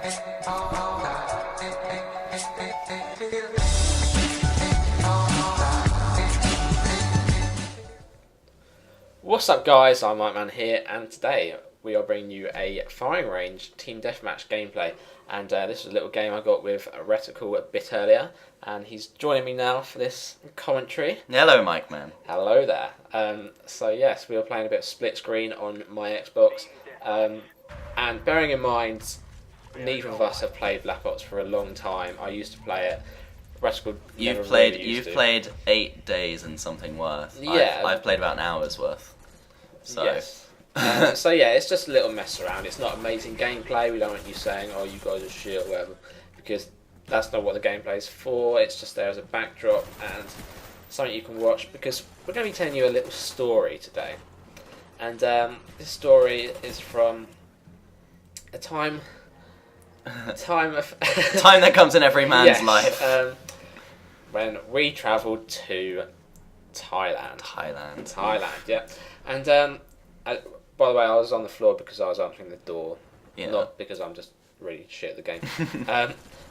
What's up guys, I'm iMikeman here, and today we are bringing you a firing range team deathmatch gameplay, and this is a little game I got with Retterkl a bit earlier, and he's joining me now for this commentary. Hello MikeMan. Hello there. So yes, we were playing a bit of split screen on my Xbox, and bearing in mind neither of us have played Black Ops for a long time. I used to play it. You've played 8 days and something worth. Yeah. I've played about an hour's worth. So. Yes. So yeah, it's just a little mess around. It's not amazing gameplay. We don't want you saying, "Oh, you guys are shit," or whatever, because that's not what the gameplay is for. It's just there as a backdrop and something you can watch. Because we're going to be telling you a little story today, and this story is from a time of time that comes in every man's life. When we travelled to Thailand. Thailand, yeah. And by the way, I was on the floor because I was answering the door, not because I'm just really shit at the game.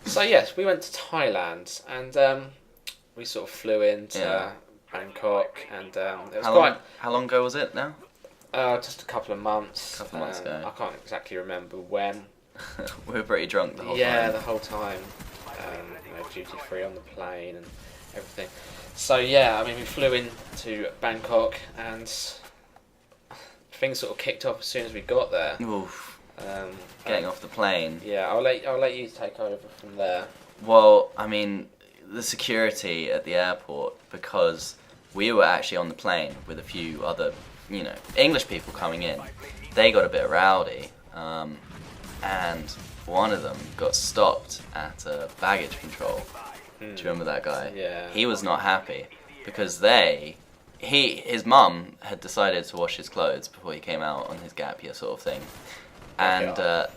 So yes, we went to Thailand, and we sort of flew into Bangkok, and it was How long ago was it now? Just a couple of months. A couple of months ago. I can't exactly remember when. We were pretty drunk the whole time. Yeah, the whole time. Duty free on the plane and everything. So yeah, I mean, we flew into Bangkok, and things sort of kicked off as soon as we got there. Oof. Getting off the plane. Yeah, I'll let you take over from there. Well, I mean, the security at the airport, because we were actually on the plane with a few other, English people coming in. They got a bit rowdy, and one of them got stopped at a baggage control. Do you remember that guy? Yeah. He was not happy because his mum had decided to wash his clothes before he came out on his gap year sort of thing. And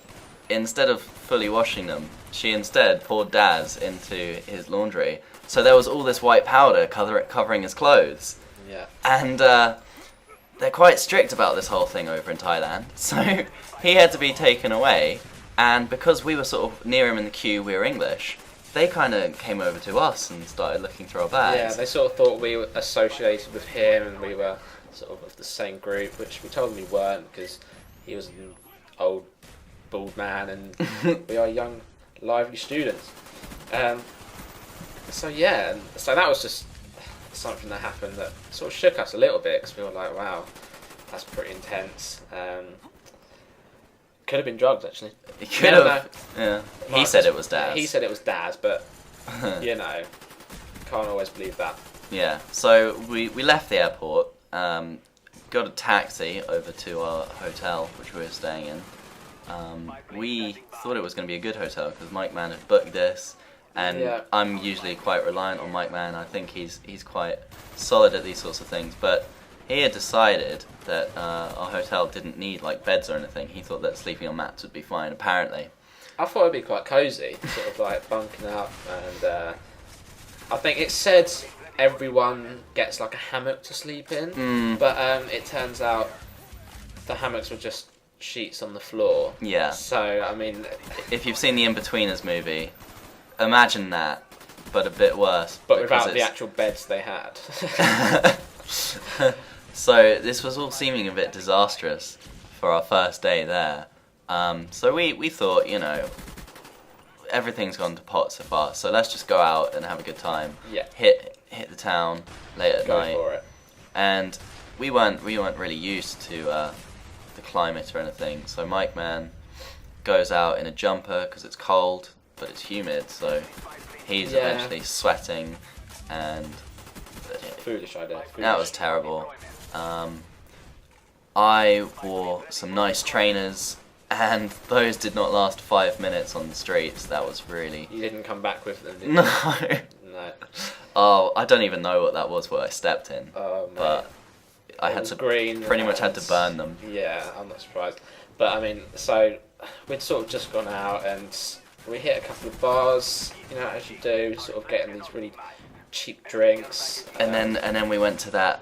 instead of fully washing them, she instead poured Daz into his laundry. So there was all this white powder covering his clothes. Yeah. And they're quite strict about this whole thing over in Thailand. So he had to be taken away. And because we were sort of near him in the queue, we were English, they kind of came over to us and started looking through our bags. Yeah, they sort of thought we were associated with him and we were sort of the same group, which we told them we weren't because he was an old, bald man and we are young, lively students. So that was just something that happened that sort of shook us a little bit because we were like, wow, that's pretty intense. Could have been drugs, actually. It could have. Yeah. He said it was Daz. He said it was Daz, but can't always believe that. Yeah. So we left the airport, got a taxi over to our hotel, which we were staying in. We thought it was going to be a good hotel because MikeMan had booked this, and I'm usually quite reliant on MikeMan. I think he's quite solid at these sorts of things, but he had decided that our hotel didn't need beds or anything. He thought that sleeping on mats would be fine, apparently. I thought it'd be quite cosy, sort of like bunking up, and I think it said everyone gets a hammock to sleep in, but it turns out the hammocks were just sheets on the floor. Yeah. So, I mean, if you've seen the In-Betweeners movie, imagine that, but a bit worse. But without the actual beds they had. So this was all seeming a bit disastrous for our first day there. So we thought, everything's gone to pot so far, so let's just go out and have a good time. Yeah. Hit the town late at night. Go for it. And we weren't really used to the climate or anything. So MikeMan goes out in a jumper because it's cold, but it's humid. So he's eventually sweating and. Foolish idea. That was terrible. I wore some nice trainers, and those did not last 5 minutes on the streets. That was really... You didn't come back with them, did you? No. Oh, I don't even know what that was, what I stepped in. Oh, but I had to pretty much had to burn them. Yeah, I'm not surprised. But I mean, so we'd sort of just gone out and we hit a couple of bars, as you do, sort of getting these really cheap drinks. And then we went to that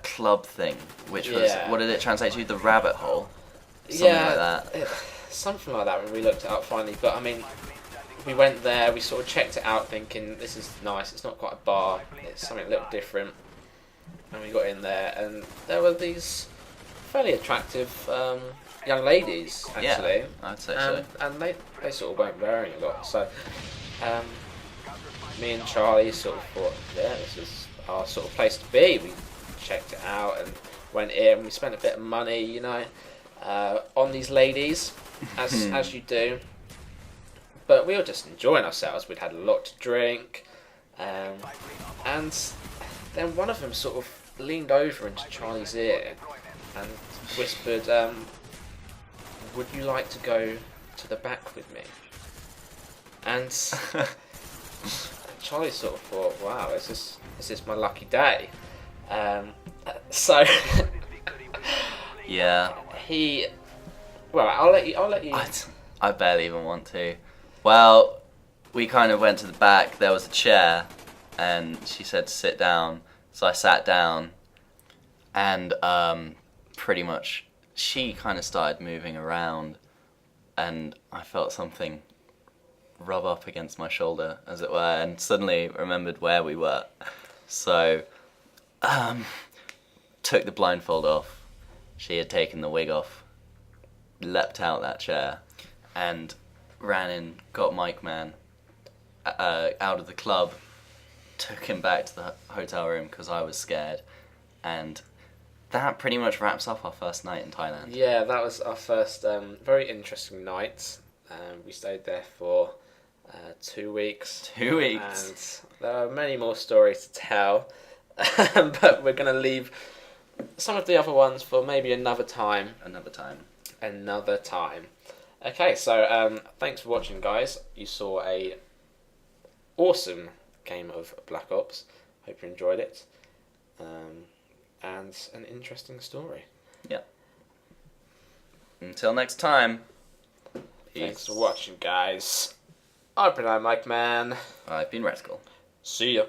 club thing, which was, what did it translate to? The rabbit hole? Something like that. something like that when we looked it up finally. But I mean, we went there, we sort of checked it out thinking, this is nice, it's not quite a bar, it's something a little different. And we got in there, and there were these fairly attractive young ladies, actually. Yeah, I'd say so. And they sort of weren't wearing a lot, so me and Charlie sort of thought, yeah, this is our sort of place to be. We checked it out and went in, we spent a bit of money, you know, on these ladies, as you do. But we were just enjoying ourselves. We'd had a lot to drink, and then one of them sort of leaned over into Charlie's ear and whispered, "Would you like to go to the back with me?" And Charlie sort of thought, "Wow, is this my lucky day?" So yeah. Well, I'll let you. I barely even want to. Well, we kind of went to the back. There was a chair, and she said to sit down. So I sat down, and pretty much she kind of started moving around, and I felt something rub up against my shoulder, as it were, and suddenly remembered where we were. So, took the blindfold off. She had taken the wig off, leapt out that chair, and ran in, got MikeMan out of the club, took him back to the hotel room because I was scared, and that pretty much wraps up our first night in Thailand. Yeah, that was our first very interesting night. We stayed there for 2 weeks. 2 weeks. And there are many more stories to tell, but we're going to leave some of the other ones for maybe another time. Another time. Okay, so thanks for watching, guys. You saw a awesome game of Black Ops. Hope you enjoyed it. And an interesting story. Yeah. Until next time. Peace. Thanks for watching, guys. I've been iMikeman. I've been Retterkl. See ya.